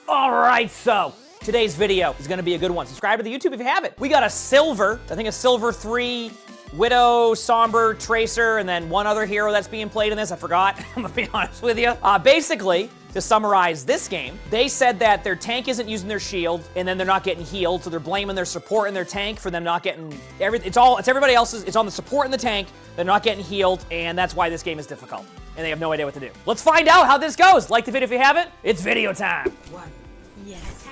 All right, so today's video is gonna be a good one. Subscribe to the YouTube if you haven't. We got a silver, I think a silver 3, Widow, Sombra, Tracer, and then one other hero that's being played in this. I forgot, I'm gonna be honest with you. Basically, to summarize this game, they said that their tank isn't using their shield, and then they're not getting healed, so they're blaming their support and their tank for them not getting it's everybody else's. It's on the support and the tank. They're not getting healed, and that's why this game is difficult, and they have no idea what to do. Let's find out how this goes. Like the video if you haven't. It's video time. Yes.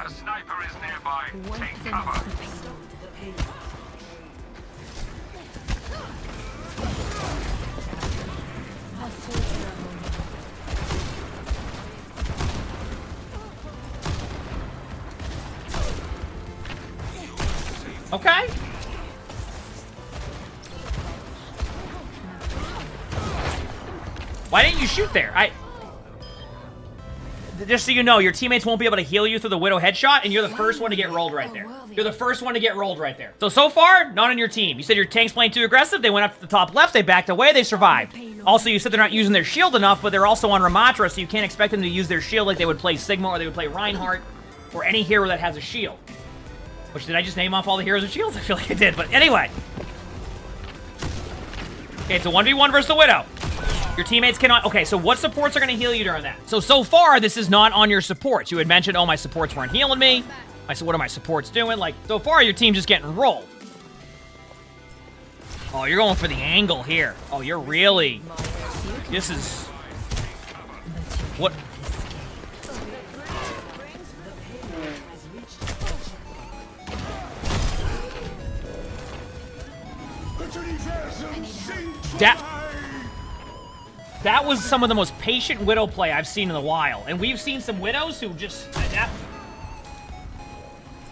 A sniper is nearby. Take cover. Okay. Why didn't you shoot there? Just so you know, your teammates won't be able to heal you through the Widow headshot, and you're the first one to get rolled right there. You're the first one to get rolled right there. So far, not on your team. You said your tank's playing too aggressive. They went up to the top left. They backed away. They survived. Also, you said they're not using their shield enough, but they're also on Ramatra, so you can't expect them to use their shield like they would play Sigma or they would play Reinhardt or any hero that has a shield. Which, did I just name off all the heroes with shields? I feel like I did, but anyway. Okay, it's a 1v1 versus the Widow. Your teammates cannot... Okay, so what supports are going to heal you during that? So far, this is not on your supports. You had mentioned, oh, my supports weren't healing me. I said, what are my supports doing? Like, so far, your team's just getting rolled. Oh, you're going for the angle here. Oh, you're really... This is... What... That was some of the most patient Widow play I've seen in a while. And we've seen some Widows who just...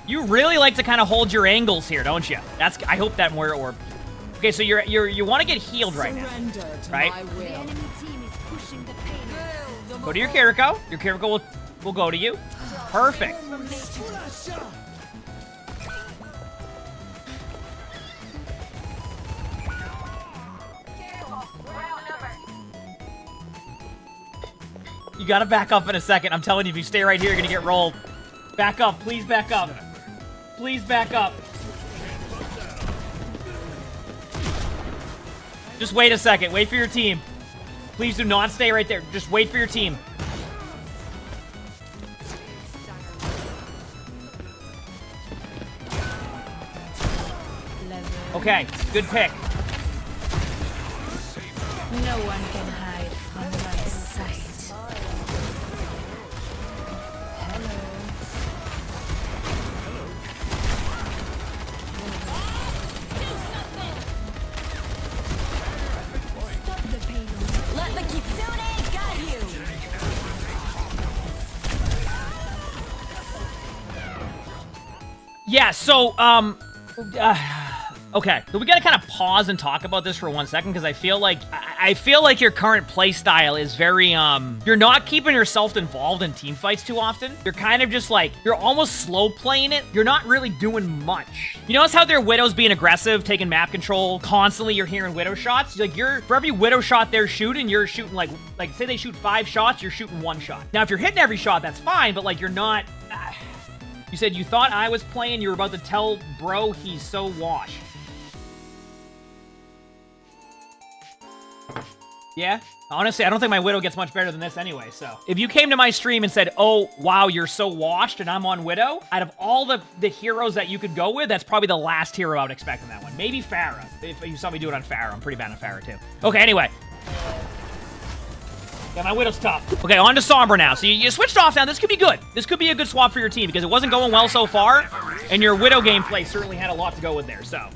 You really like to kind of hold your angles here, don't you? I hope that more orb. Okay, so you want to get healed right now, right? Go to your Kiriko. Your Kiriko will go to you. Perfect. You gotta back up in a second. I'm telling you, if you stay right here, you're gonna get rolled. Back up, please back up. Please back up. Just wait a second. Wait for your team. Please do not stay right there. Just wait for your team. Okay, good pick. No one can hide from my sight. Let the Kitsune guide you. Yeah, so, okay, so we gotta kind of pause and talk about this for 1 second, because I feel like your current play style is very, you're not keeping yourself involved in team fights too often. You're kind of just like, you're almost slow playing it. You're not really doing much. You notice how their Widow's being aggressive, taking map control, constantly you're hearing Widow shots? Like, for every Widow shot they're shooting, you're shooting like say they shoot 5 shots, you're shooting 1 shot. Now, if you're hitting every shot, that's fine, but like, you're not, you said you thought I was playing, you were about to tell bro he's so washed. Yeah? Honestly, I don't think my Widow gets much better than this anyway, so. If you came to my stream and said, oh, wow, you're so washed and I'm on Widow, out of all the heroes that you could go with, that's probably the last hero I would expect in that one. Maybe Pharah. If you saw me do it on Pharah, I'm pretty bad on Pharah too. Okay, anyway. Yeah, my Widow's tough. Okay, on to Sombra now. So you switched off now. This could be good. This could be a good swap for your team because it wasn't going well so far, and your Widow gameplay certainly had a lot to go with there, so.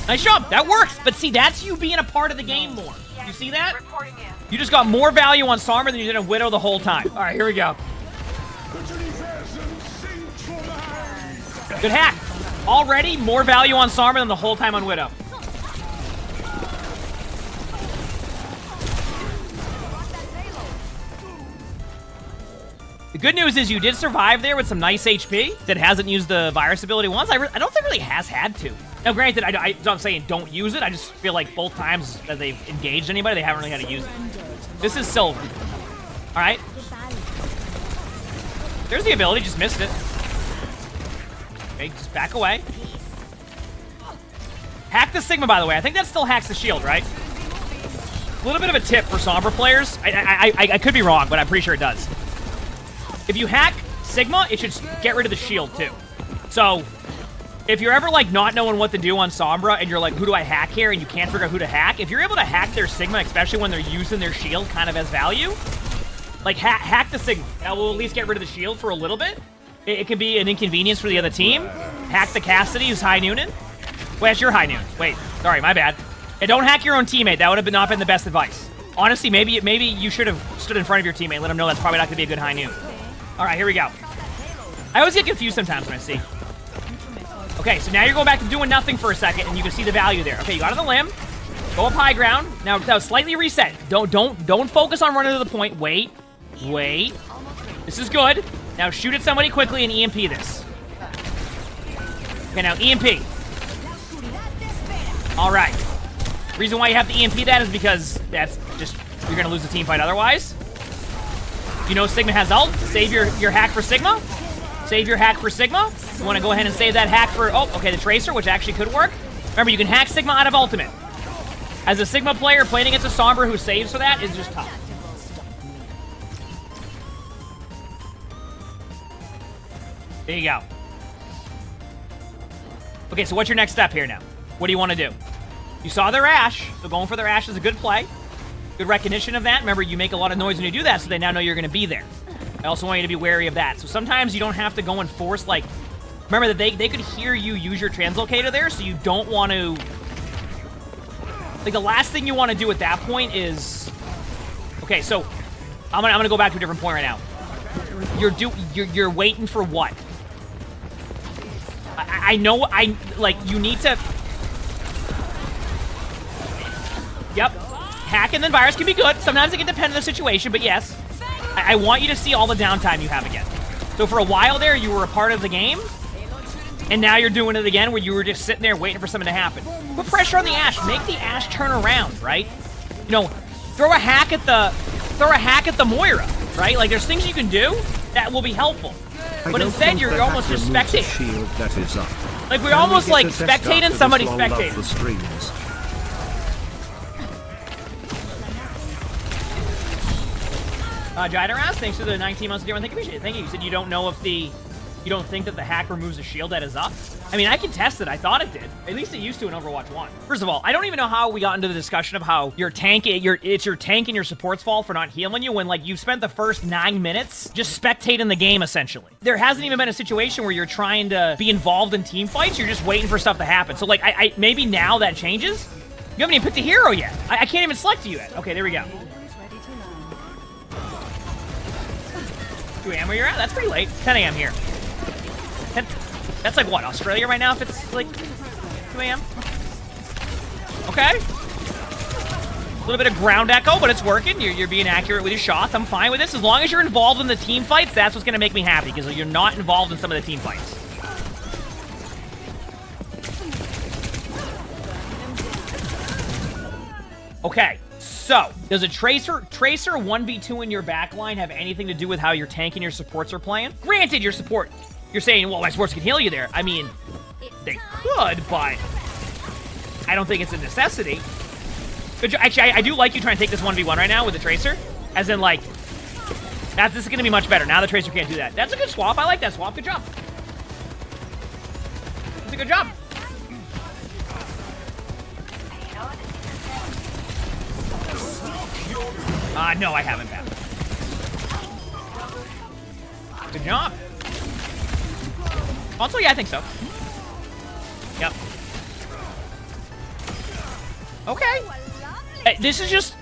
Nice job. That works. But see, that's you being a part of the game more. You see that? You just got more value on Sombra than you did on Widow the whole time. All right, here we go. Good hack. Already more value on Sombra than the whole time on Widow. The good news is you did survive there with some nice HP that hasn't used the virus ability once. I don't think it really has had to. Now, granted, I'm not saying don't use it. I just feel like both times that they've engaged anybody, they haven't really had to use it. This is silver. All right. There's the ability, just missed it. Okay, just back away. Hack the Sigma, by the way. I think that still hacks the shield, right? A little bit of a tip for Sombra players. I could be wrong, but I'm pretty sure it does. If you hack Sigma, it should get rid of the shield, too. So, if you're ever, like, not knowing what to do on Sombra, and you're like, who do I hack here, and you can't figure out who to hack, if you're able to hack their Sigma, especially when they're using their shield kind of as value, like, hack the Sigma. That will at least get rid of the shield for a little bit. It can be an inconvenience for the other team. Hack the Cassidy, who's High Noonan. Wait, that's your High Noon. Wait, sorry, my bad. And don't hack your own teammate. That would have not been the best advice. Honestly, maybe you should have stood in front of your teammate and let him know that's probably not going to be a good High Noon. All right, here we go. I always get confused sometimes when I see. Okay, so now you're going back to doing nothing for a second, and you can see the value there. Okay, you got on the limb. Go up high ground. Now slightly reset. Don't focus on running to the point. Wait. This is good. Now shoot at somebody quickly and EMP this. Okay, now EMP. All right. Reason why you have to EMP that is because that's just, you're going to lose the team fight otherwise. You know Sigma has ult. Save your hack for Sigma. Save your hack for Sigma. You want to go ahead and save that hack for, oh, okay, the Tracer, which actually could work. Remember, you can hack Sigma out of ultimate. As a Sigma player, playing against a Sombra who saves for that is just tough. There you go. Okay, so what's your next step here now? What do you want to do? You saw their Ashe, so going for their Ashe is a good play. Good recognition of that. Remember, you make a lot of noise when you do that, so they now know you're going to be there. I also want you to be wary of that. So sometimes you don't have to go and force, like... Remember that they could hear you use your translocator there, so you don't want to... Like, the last thing you want to do at that point is... Okay, so... I'm gonna go back to a different point right now. You're waiting for what? I know, like, you need to... Yep. Hack and then virus can be good. Sometimes it can depend on the situation, but yes. I want you to see all the downtime you have again. So for a while there, you were a part of the game, and now you're doing it again where you were just sitting there waiting for something to happen. Put pressure on the Ashe. Make the Ashe turn around, right? You know, throw a hack at the Moira, right? Like, there's things you can do that will be helpful. But instead, you're almost just spectating. Like, we're almost like spectating somebody spectating. Jideras, thanks for the 19 months of doing. Thank you. Thank you. You said you don't know if you don't think that the hack removes a shield that is up. I mean, I can test it. I thought it did. At least it used to in Overwatch 1. First of all, I don't even know how we got into the discussion of how it's your tank and your support's fault for not healing you when, like, you've spent the first 9 minutes just spectating the game, essentially. There hasn't even been a situation where you're trying to be involved in team fights. You're just waiting for stuff to happen. So, like, I maybe now that changes. You haven't even picked a hero yet. I can't even select you yet. Okay, there we go. 2 a.m. where you're at? That's pretty late. 10 a.m. here. 10, that's like what, Australia right now if it's like 2 a.m.? Okay. A little bit of ground echo, but it's working. You're being accurate with your shots. I'm fine with this. As long as you're involved in the team fights, that's what's going to make me happy, because you're not involved in some of the team fights. Okay. So, does a Tracer 1v2 in your backline have anything to do with how your tank and your supports are playing? Granted, your support, you're saying, well, my supports can heal you there. I mean, they could, but I don't think it's a necessity. But actually, I do like you trying to take this 1v1 right now with the Tracer. As in, like, this is going to be much better. Now the Tracer can't do that. That's a good swap. I like that swap. Good job. That's a good job. No, I haven't, Pat. Good job. Also, yeah, I think so. Yep. Okay. This is just...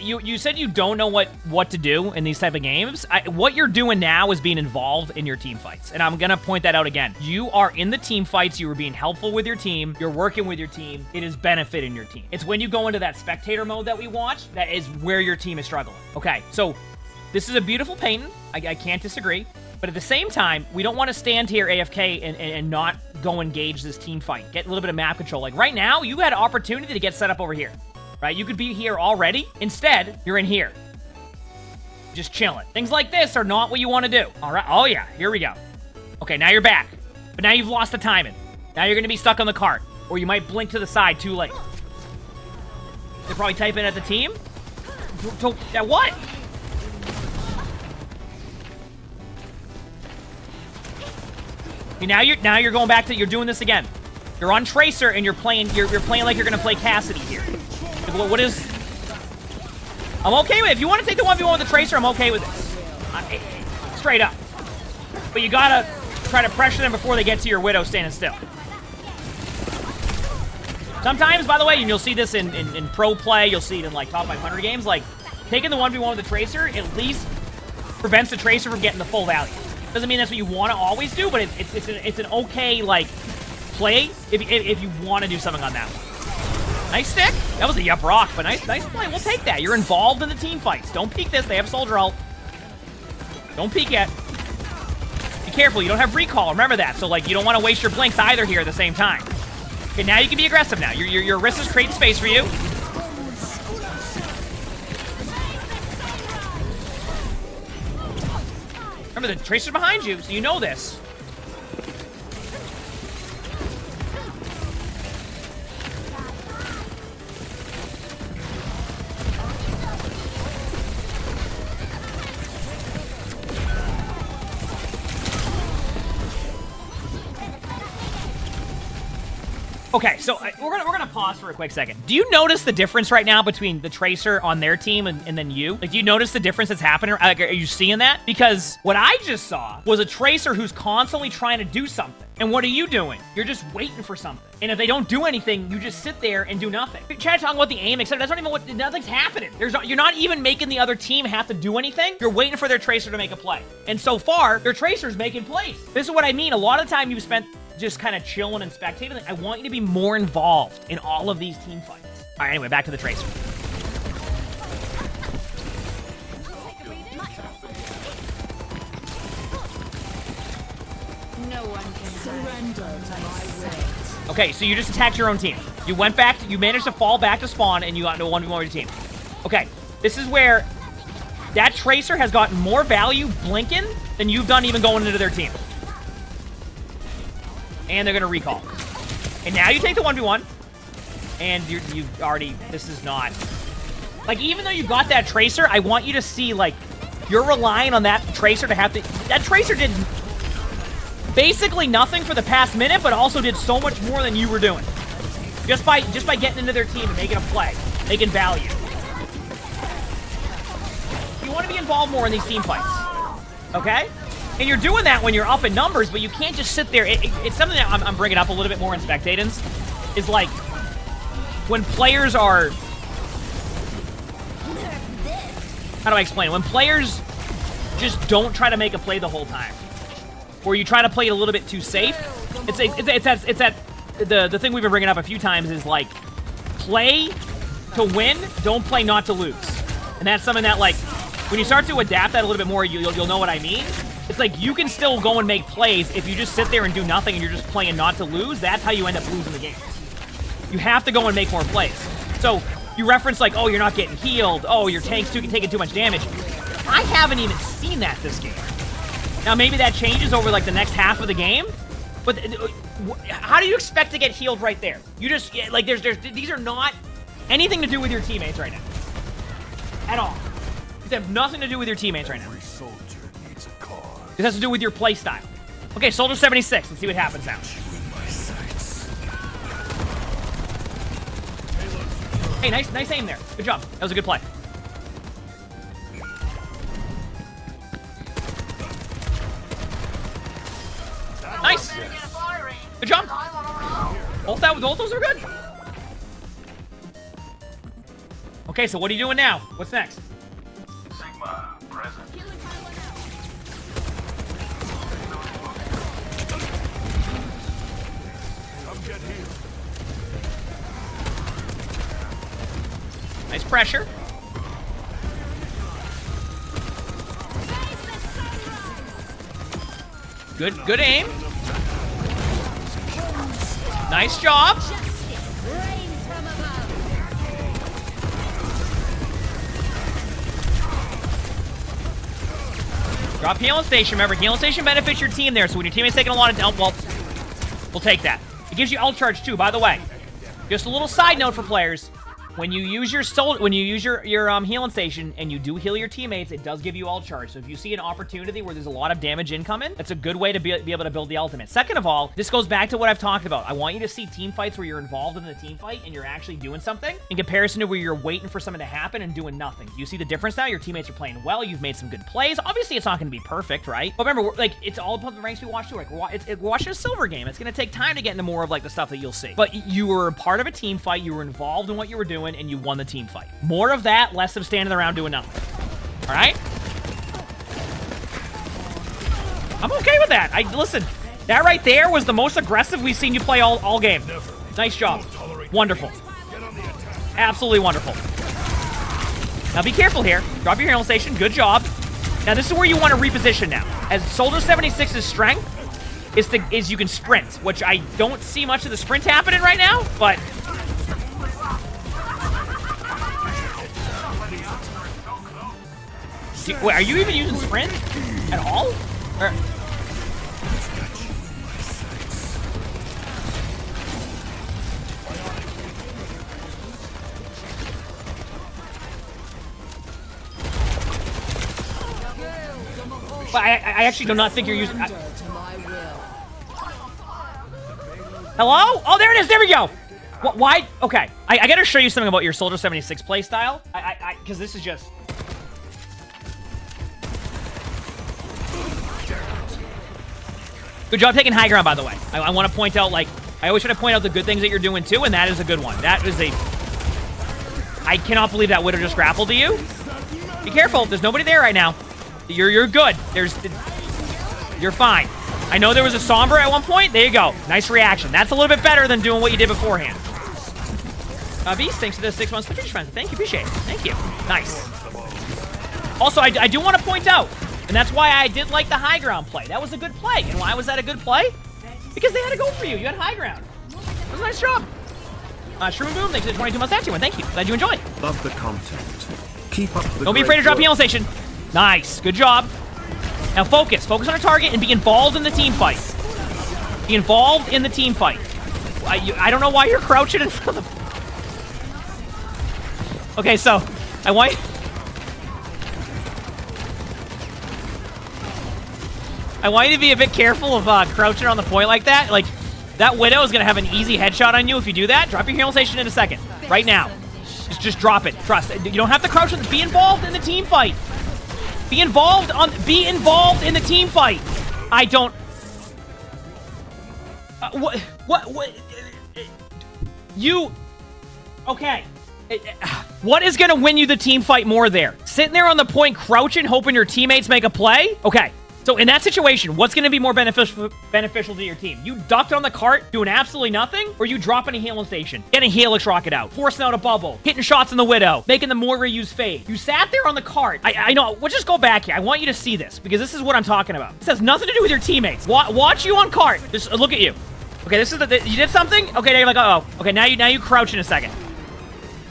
you said you don't know what to do in these type of games. What you're doing now is being involved in your team fights. And I'm going to point that out again. You are in the team fights. You are being helpful with your team. You're working with your team. It is benefiting your team. It's when you go into that spectator mode that we watch that is where your team is struggling. Okay, so this is a beautiful painting. I can't disagree. But at the same time, we don't want to stand here AFK and not go engage this team fight. Get a little bit of map control. Like right now, you had an opportunity to get set up over here. Right? You could be here already. Instead, you're in here. just chilling. Things like this are not what you want to do. All right. Oh, yeah. Here we go. Okay, now you're back. But now you've lost the timing. Now you're going to be stuck on the cart. Or you might blink to the side too late. They're probably typing at the team. What? Okay, now you're going back to, you're doing this again. You're on Tracer and you're playing like you're gonna play Cassidy here. What is? I'm okay with it. If you want to take the 1v1 with the Tracer, I'm okay with this. Straight up. But you gotta try to pressure them before they get to your Widow standing still. Sometimes, by the way, and you'll see this in pro play, you'll see it in like top 500 games, like taking the 1v1 with the Tracer at least prevents the Tracer from getting the full value. Doesn't mean that's what you want to always do, but it's an okay like play if you want to do something on that one. Nice stick. That was a yup rock, but nice play. We'll take that. You're involved in the team fights. Don't peek this. They have soldier ult. Don't peek yet. Be careful. You don't have recall. Remember that. So like you don't want to waste your blinks either here at the same time. Okay, now you can be aggressive now. Your wrist is creating space for you. Remember, the Tracer's behind you, so you know this. Okay, so we're gonna pause for a quick second. Do you notice the difference right now between the Tracer on their team and then you? Like, do you notice the difference that's happening? Like, are you seeing that? Because what I just saw was a Tracer who's constantly trying to do something. And what are you doing? You're just waiting for something. And if they don't do anything, you just sit there and do nothing. Chad talking about the aim, etc. That's not even what, nothing's happening. You're not even making the other team have to do anything. You're waiting for their Tracer to make a play. And so far, their Tracer's making plays. This is what I mean. A lot of the time you've spent just kind of chilling and spectating. I want you to be more involved in all of these team fights. All right, anyway, back to the Tracer. No one can surrender to my way. Okay, so you just attacked your own team. You went back, you managed to fall back to spawn, and you got into a 1v1 with your team. Okay, this is where that Tracer has gotten more value blinking than you've done even going into their team. And they're going to recall. And now you take the 1v1. And you've already... This is not... Like, even though you got that Tracer, I want you to see, like, you're relying on that Tracer to have to... That Tracer did basically nothing for the past minute, but also did so much more than you were doing. Just by getting into their team and making a play. Making value. You want to be involved more in these team fights. Okay? And you're doing that when you're up in numbers, but you can't just sit there. It's something that I'm bringing up a little bit more in spectatins. Is like, when players are... How do I explain it? When players just don't try to make a play the whole time. Or you try to play it a little bit too safe. It's the thing we've been bringing up a few times is like, play to win, don't play not to lose. And that's something that, like, when you start to adapt that a little bit more, you'll know what I mean. It's like, you can still go and make plays if you just sit there and do nothing and you're just playing not to lose. That's how you end up losing the games. You have to go and make more plays. So, you reference like, oh, you're not getting healed. Oh, your tank's taking too much damage. I haven't even seen that this game. Now, maybe that changes over, like, the next half of the game. But how do you expect to get healed right there? You just, like, these are not anything to do with your teammates right now. At all. These have nothing to do with your teammates right now. This has to do with your play style. Okay, Soldier 76. Let's see what happens now. Hey, nice aim there. Good job. That was a good play. Nice. Good job. Both those are good. Okay, so what are you doing now? What's next? Sigma, present. Nice pressure. Good aim. Nice job. Drop healing station. Remember, healing station benefits your team there, so when your teammate's taking a lot of help, well, we'll take that. It gives you ult charge too, by the way. Just a little side note for players. When you use your healing station and you do heal your teammates, it does give you ult charge. So if you see an opportunity where there's a lot of damage incoming, that's a good way to be able to build the ultimate. Second of all, this goes back to what I've talked about. I want you to see team fights where you're involved in the team fight and you're actually doing something in comparison to where you're waiting for something to happen and doing nothing. You see the difference now? Your teammates are playing well. You've made some good plays. Obviously, it's not going to be perfect, right? But remember, it's all about the ranks we watch too. Like, we're watching a silver game. It's going to take time to get into more of like the stuff that you'll see. But you were a part of a team fight. You were involved in what you were doing, and you won the team fight. More of that, less of standing around doing nothing. All right? I'm okay with that. Listen, that right there was the most aggressive we've seen you play all game. Nice job. Wonderful. Absolutely wonderful. Now be careful here. Drop your healing station. Good job. Now this is where you want to reposition now. As Soldier 76's strength is you can sprint, which I don't see much of the sprint happening right now, but wait, are you even using sprint at all? Or but I actually do not think you're using. Hello? Oh, there it is. There we go. Why? Okay. I gotta show you something about your Soldier 76 playstyle. Because this is just. Good job taking high ground, by the way. I want to point out, like, I always try to point out the good things that you're doing, too, and that is a good one. That is a... I cannot believe that Widow just grappled to you. Be careful. There's nobody there right now. You're good. You're fine. I know there was a Sombra at one point. There you go. Nice reaction. That's a little bit better than doing what you did beforehand. Beast, thanks for the 6 months. Thank you. Appreciate it. Thank you. Nice. Also, I do want to point out, and that's why I did like the high ground play. That was a good play. And why was that a good play? Because they had to go for you. You had high ground. It was a nice job. Shroom Boom, thanks for the 22 months after one. Thank you. Glad you enjoyed. Love the content. Keep up the Don't be afraid to drop healing station. Nice. Good job. Now focus. Focus on a target and be involved in the team fight. Be involved in the team fight. I don't know why you're crouching in front of the... Okay, so I want you to be a bit careful of crouching on the point like that. Like, that Widow is going to have an easy headshot on you if you do that. Drop your healing station in a second. Right now. Just drop it. Trust. You don't have to crouch. Be involved in the team fight. Be involved in the team fight. I don't... What? You... Okay. What is going to win you the team fight more there? Sitting there on the point crouching, hoping your teammates make a play? Okay. So in that situation, what's going to be more beneficial to your team? You ducked on the cart, doing absolutely nothing? Or you dropping a healing station, getting Helix Rocket out, forcing out a bubble, hitting shots in the Widow, making the Moira use fade? You sat there on the cart. I know. We'll just go back here. I want you to see this, because this is what I'm talking about. This has nothing to do with your teammates. Watch you on cart. Just look at you. Okay, this is you did something? Okay, now you're like, uh-oh. Okay, now you crouch in a second.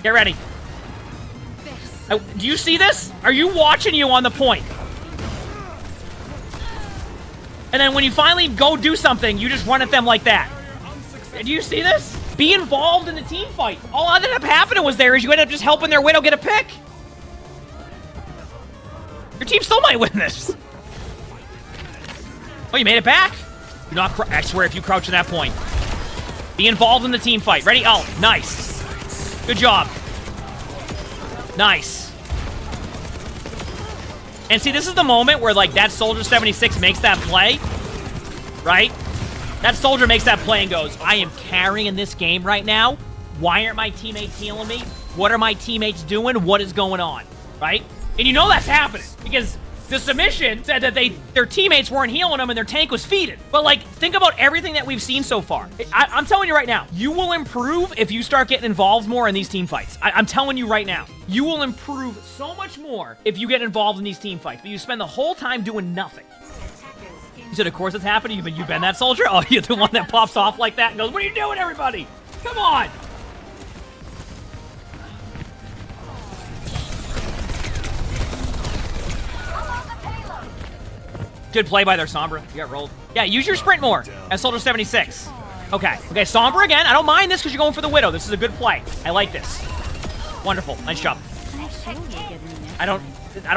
Get ready. Do you see this? Are you watching you on the point? And then when you finally go do something, you just run at them like that. Do you see this? Be involved in the team fight. All that ended up happening was you ended up just helping their Widow get a pick. Your team still might win this. Oh, you made it back? Do not I swear, if you crouch in that point. Be involved in the team fight. Ready? Oh, nice. Good job. Nice. And see, this is the moment where, like, that Soldier 76 makes that play, right? That Soldier makes that play and goes, I am carrying this game right now. Why aren't my teammates healing me? What are my teammates doing? What is going on, right? And you know that's happening because the submission said that their teammates weren't healing them and their tank was feeding. But, like, think about everything that we've seen so far. I'm telling you right now, you will improve if you start getting involved more in these team fights. I'm telling you right now. You will improve so much more if you get involved in these team fights, but you spend the whole time doing nothing. You said, of course it's happening, but you've been that soldier? Oh, you're the one that pops off like that and goes, what are you doing, everybody? Come on! Good play by their Sombra. You got rolled. Yeah, use your sprint more. As Soldier 76. Okay. Okay, Sombra again. I don't mind this because you're going for the Widow. This is a good play. I like this. Wonderful. Nice job. I don't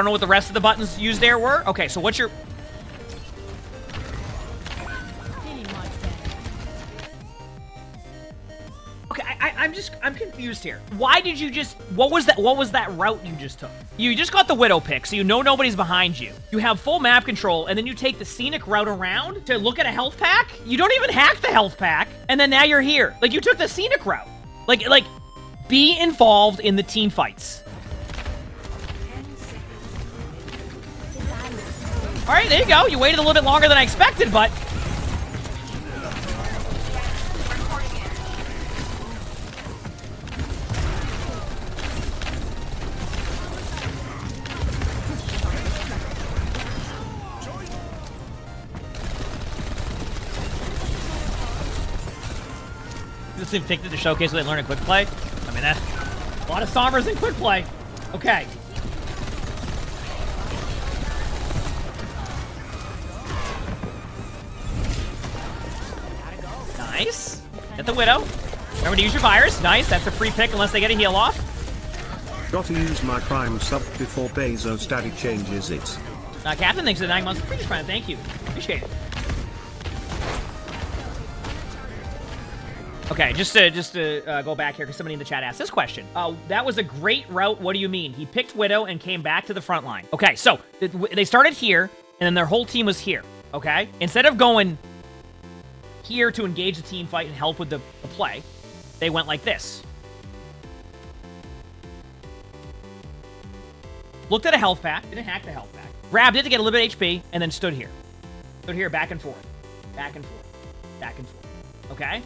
know what the rest of the buttons used there were. Okay, so what's your... Okay, I'm confused here. Why did you just... What was that route you just took? You just got the Widow pick, so you know nobody's behind you. You have full map control, and then you take the scenic route around to look at a health pack? You don't even hack the health pack, and then now you're here. Like, you took the scenic route. Like, be involved in the team fights. All right, there you go. You waited a little bit longer than I expected, but... This team picked it to showcase what they learn in quick play. I mean, that's a lot of Sombras in quick play. Okay. Nice. Get the Widow. Remember to use your virus. Nice. That's a free pick unless they get a heal off. Gotta use my Prime sub before Bezos Daddy changes it. Captain, thanks for the 9 months. Pretty friend. Thank you. Appreciate it. Okay, just to go back here, because somebody in the chat asked this question. That was a great route. What do you mean? He picked Widow and came back to the front line. Okay, so they started here, and then their whole team was here, okay? Instead of going here to engage the team fight and help with the play, they went like this. Looked at a health pack, didn't hack the health pack, grabbed it to get a little bit of HP, and then stood here. Stood here back and forth, back and forth, back and forth, okay?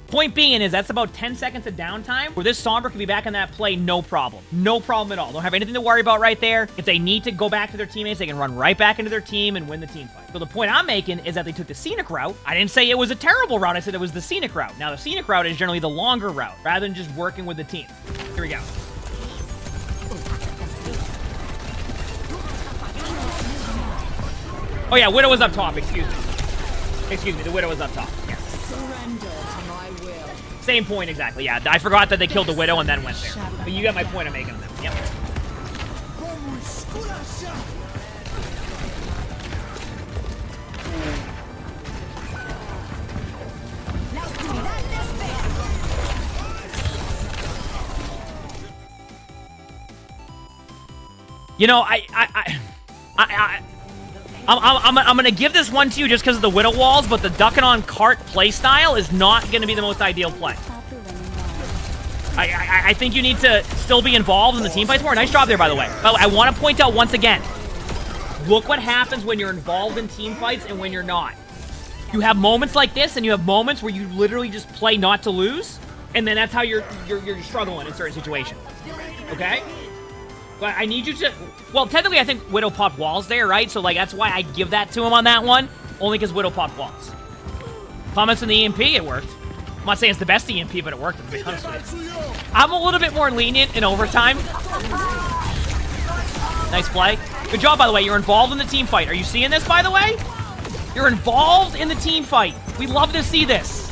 Point being is that's about 10 seconds of downtime where this Sombra can be back in that play, no problem. No problem at all. Don't have anything to worry about right there. If they need to go back to their teammates, they can run right back into their team and win the team fight. So the point I'm making is that they took the scenic route. I didn't say it was a terrible route. I said it was the scenic route. Now, the scenic route is generally the longer route rather than just working with the team. Here we go. Oh, yeah, Widow was up top. Excuse me. Excuse me. The Widow was up top. Yeah. Same point exactly, yeah. I forgot that they killed the Widow and then went there. But you got my point I'm making on them. Yep. You know, I'm gonna give this one to you just because of the Widow walls, but the ducking on cart playstyle is not gonna be the most ideal play. I think you need to still be involved in the team fights more. Nice job there, by the way. But I want to point out once again, look what happens when you're involved in team fights and when you're not. You have moments like this, and you have moments where you literally just play not to lose, and then that's how you're struggling in certain situations. Okay? But I need you to... Well, technically, I think Widow popped walls there, right? So, like, that's why I give that to him on that one. Only because Widow popped walls. Comments in the EMP, it worked. I'm not saying it's the best EMP, but it worked, to be honest with you. I'm a little bit more lenient in overtime. Nice play. Good job, by the way. You're involved in the team fight. Are you seeing this, by the way? You're involved in the team fight. We love to see this.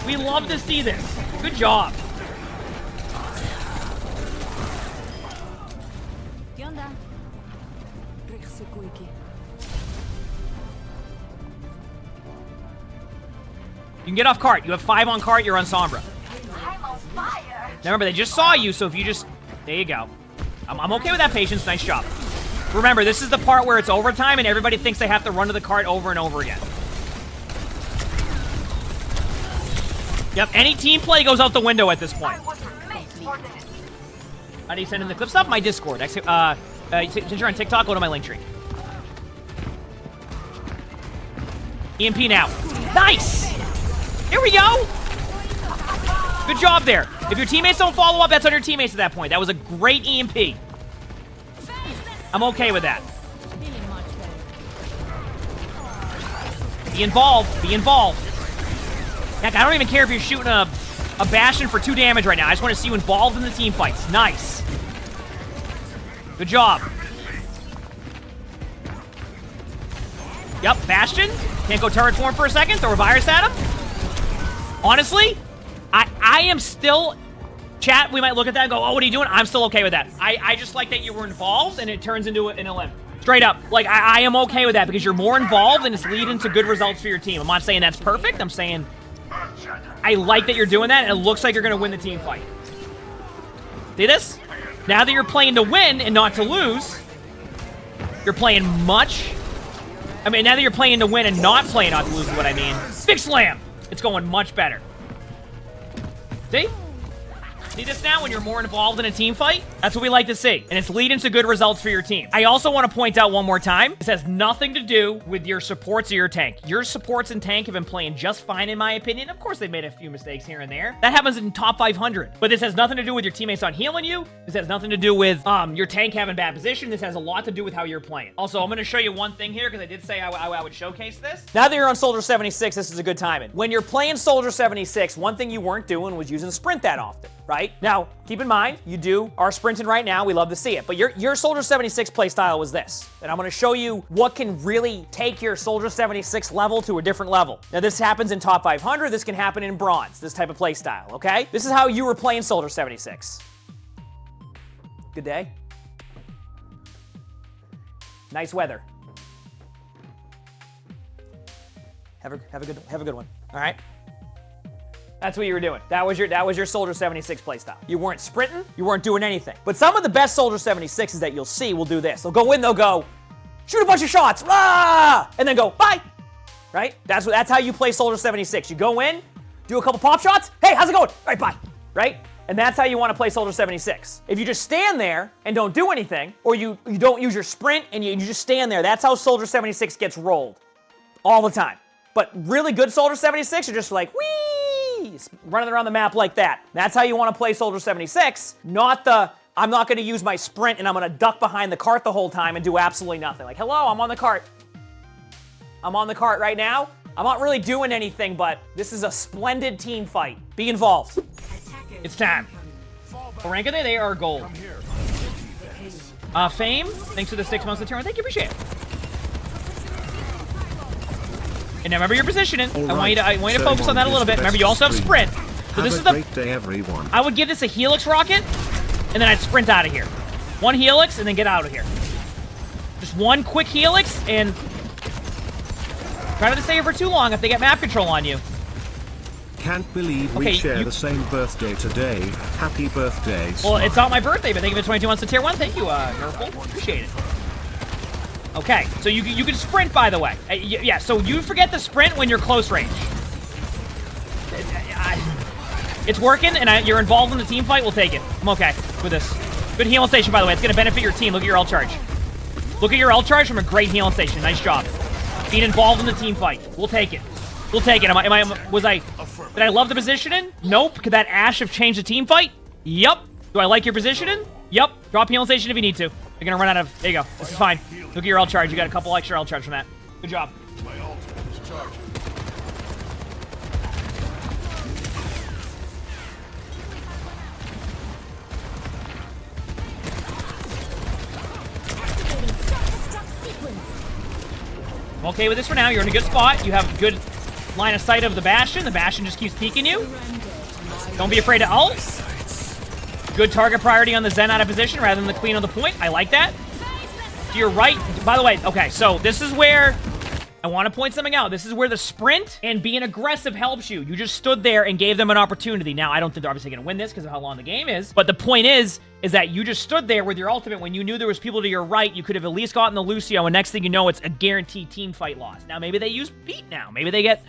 We love to see this. Good job. You can get off cart. You have 5 on cart. You're on Sombra. I'm on fire. Now remember, they just saw you, so if you just... There you go. I'm okay with that, Patience. Nice job. Remember, this is the part where it's overtime and everybody thinks they have to run to the cart over and over again. Yep, any team play goes out the window at this point. How do you send in the clip stuff? My Discord. Since you're on TikTok, go to my link tree. EMP now. Nice! Here we go! Good job there. If your teammates don't follow up, that's on your teammates at that point. That was a great EMP. I'm okay with that. Be involved. Be involved. Heck, I don't even care if you're shooting a Bastion for 2 damage right now. I just want to see you involved in the team fights. Nice. Good job. Yep, Bastion. Can't go turret form for a second. Throw a virus at him. Honestly, I am still... Chat, we might look at that and go, oh, what are you doing? I'm still okay with that. I just like that you were involved and it turns into an elim. Straight up. Like, I am okay with that because you're more involved and it's leading to good results for your team. I'm not saying that's perfect. I'm saying I like that you're doing that and it looks like you're going to win the team fight. See this? Now that you're playing to win and not to lose, you're playing much... I mean, now that you're playing to win and not playing not to lose is what I mean. Big slam! It's going much better. See? See this now when you're more involved in a team fight? That's what we like to see. And it's leading to good results for your team. I also want to point out one more time, this has nothing to do with your supports or your tank. Your supports and tank have been playing just fine in my opinion. Of course, they've made a few mistakes here and there. That happens in top 500. But this has nothing to do with your teammates not healing you. This has nothing to do with your tank having bad position. This has a lot to do with how you're playing. Also, I'm going to show you one thing here because I did say I would showcase this. Now that you're on Soldier 76, this is a good timing. When you're playing Soldier 76, one thing you weren't doing was using Sprint that often. Right? Now, keep in mind, you are sprinting right now. We love to see it. But your Soldier 76 playstyle was this. And I'm going to show you what can really take your Soldier 76 level to a different level. Now, this happens in top 500. This can happen in bronze, this type of playstyle, okay? This is how you were playing Soldier 76. Good day. Nice weather. Have a good one. All right? That's what you were doing. That was your Soldier 76 playstyle. You weren't sprinting, you weren't doing anything. But some of the best Soldier 76s that you'll see will do this. They'll go in, they'll go, shoot a bunch of shots, ah! And then go, bye! Right? That's how you play Soldier 76. You go in, do a couple pop shots, hey, how's it going? All right, bye. Right? And that's how you want to play Soldier 76. If you just stand there and don't do anything, or you don't use your sprint and you just stand there, that's how Soldier 76 gets rolled. All the time. But really good Soldier 76 are just like, whee! Running around the map like that. That's how you want to play Soldier 76, not the, I'm not going to use my sprint and I'm going to duck behind the cart the whole time and do absolutely nothing. Like, hello, I'm on the cart. I'm on the cart right now. I'm not really doing anything, but this is a splendid team fight. Be involved. It's time. What rank are they? They are gold. Fame, thanks for the 6 months of turn. Thank you, appreciate it. And now remember your positioning. Right. I want you to focus on that a little bit. Remember, you also have sprint. So this is the great day, everyone. I would give this a helix rocket, and then I'd sprint out of here. One helix, and then get out of here. Just one quick helix, and try not to stay here for too long if they get map control on you. Can't believe we share the same birthday today. Happy birthday. Well, it's not my birthday, but thank you for 22 months to tier 1. Thank you, Nurple. Appreciate it. Okay, so you can sprint, by the way. Yeah, so you forget the sprint when you're close range. It's working, and you're involved in the team fight. We'll take it. I'm okay with this. Good healing station, by the way. It's going to benefit your team. Look at your ult charge. Look at your ult charge from a great healing station. Nice job. Being involved in the team fight. We'll take it. We'll take it. Did I love the positioning? Nope. Could that Ashe have changed the team fight? Yup. Do I like your positioning? Yup. Drop healing station if you need to. You're going to run out of... There you go. This is fine. Look at your ult charge. You got a couple extra ult charge from that. Good job. My ult is charged. I'm okay with this for now. You're in a good spot. You have good line of sight of the Bastion. The Bastion just keeps peeking you. Don't be afraid to ult. Good target priority on the Zen out of position rather than the Queen on the point. I like that. To your right, by the way, okay, so this is where I want to point something out. This is where the sprint and being aggressive helps you. You just stood there and gave them an opportunity. Now, I don't think they're obviously going to win this because of how long the game is, but the point is that you just stood there with your ultimate when you knew there was people to your right. You could have at least gotten the Lucio, and next thing you know, it's a guaranteed team fight loss. Now, maybe they use beat now. Maybe they get...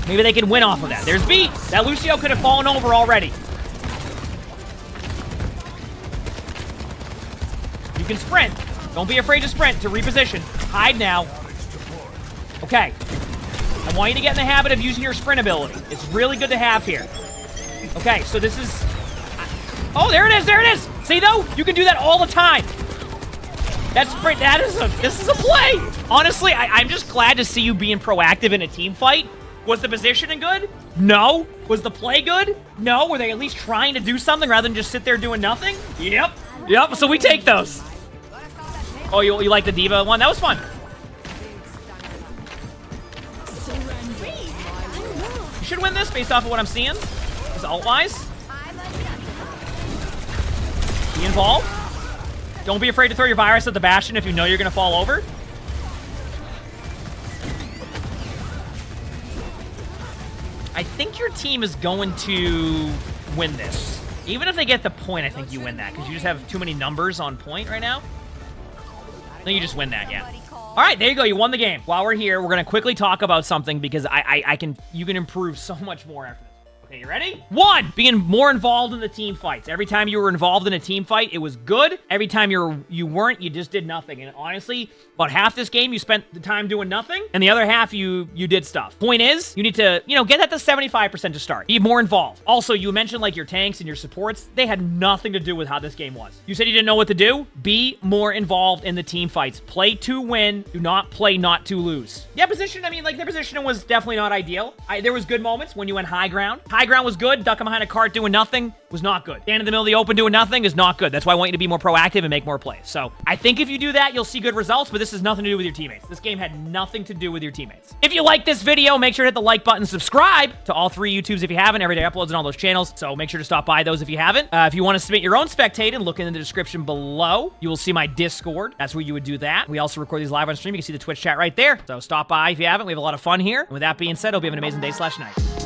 Maybe they can win off of that. There's beat. That Lucio could have fallen over already. You can sprint. Don't be afraid to sprint, to reposition. Hide now. Okay. I want you to get in the habit of using your sprint ability. It's really good to have here. Okay, so this is... Oh, there it is, there it is! See, though? You can do that all the time. That's sprint. This is a play. Honestly, I'm just glad to see you being proactive in a team fight. Was the positioning good? No. Was the play good? No. Were they at least trying to do something rather than just sit there doing nothing? Yep. Yep, so we take those. Oh, you like the diva one? That was fun. You should win this based off of what I'm seeing. This ult-wise. Be involved. Don't be afraid to throw your virus at the Bastion if you know you're going to fall over. I think your team is going to win this. Even if they get the point, I think you win that because you just have too many numbers on point right now. Then you just win that, yeah. All right, there you go. You won the game. While we're here, we're going to quickly talk about something because you can improve so much more after this. Okay, you ready? 1, being more involved in the team fights. Every time you were involved in a team fight, it was good. Every time you weren't, you just did nothing. And honestly, about half this game, you spent the time doing nothing, and the other half, you did stuff. Point is, you need to, get that to 75% to start. Be more involved. Also, you mentioned, like, your tanks and your supports. They had nothing to do with how this game was. You said you didn't know what to do? Be more involved in the team fights. Play to win. Do not play not to lose. Yeah, position, I mean, like, the positioning was definitely not ideal. There was good moments when you went high ground. High ground was good. Ducking behind a cart doing nothing was not good. Stand in the middle of the open doing nothing is not good. That's why I want you to be more proactive and make more plays. So I think if you do that, you'll see good results, but this has nothing to do with your teammates. This game had nothing to do with your teammates. If you like this video, make sure to hit the like button, subscribe to all 3 YouTubes if you haven't, everyday uploads on all those channels. So make sure to stop by those if you haven't. If you want to submit your own spectate, look in the description below. You will see my Discord. That's where you would do that. We also record these live on stream. You can see the Twitch chat right there. So stop by if you haven't. We have a lot of fun here. And with that being said, hope you have an amazing day/night.